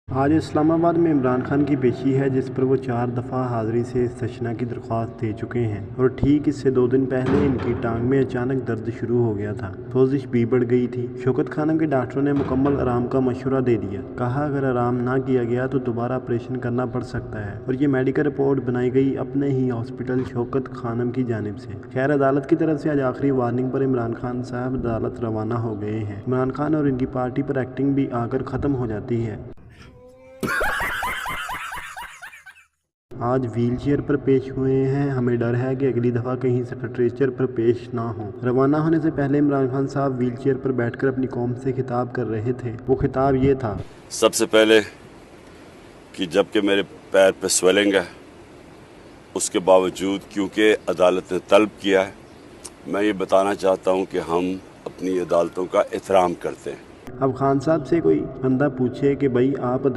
आज इस्लामाबाद में इमरान खान की पेशी है, जिस पर वो 4 दफ़ा हाज़िरी से इस्तिस्ना की दरख्वास्त दे चुके हैं और ठीक इससे 2 दिन पहले इनकी टांग में अचानक दर्द शुरू हो गया था। सोजिश भी बढ़ गई थी। शौकत खानम के डॉक्टरों ने मुकम्मल आराम का मशवरा दे दिया। कहा अगर आराम ना किया गया तो दोबारा ऑपरेशन करना पड़ सकता है। और ये मेडिकल रिपोर्ट बनाई गई अपने ही हॉस्पिटल शौकत खानम की जानिब से। खैर, अदालत की तरफ से आज आखिरी वार्निंग पर इमरान खान साहब अदालत रवाना हो गए हैं। इमरान खान और इनकी पार्टी पर एक्टिंग भी आकर ख़त्म हो जाती है। आज व्हीलचेयर पर पेश हुए हैं। हमें डर है कि अगली दफ़ा कहीं स्ट्रेचर पर पेश ना हो। रवाना होने से पहले इमरान खान साहब व्हीलचेयर पर बैठकर अपनी कौम से खिताब कर रहे थे। वो खिताब ये था। सबसे पहले कि जबकि मेरे पैर पे स्वेलिंग है, उसके बावजूद क्योंकि अदालत ने तलब किया है, मैं ये बताना चाहता हूँ कि हम अपनी अदालतों का एहतराम करते हैं। अब खान साहब से कोई बंदा पूछे कि भाई आप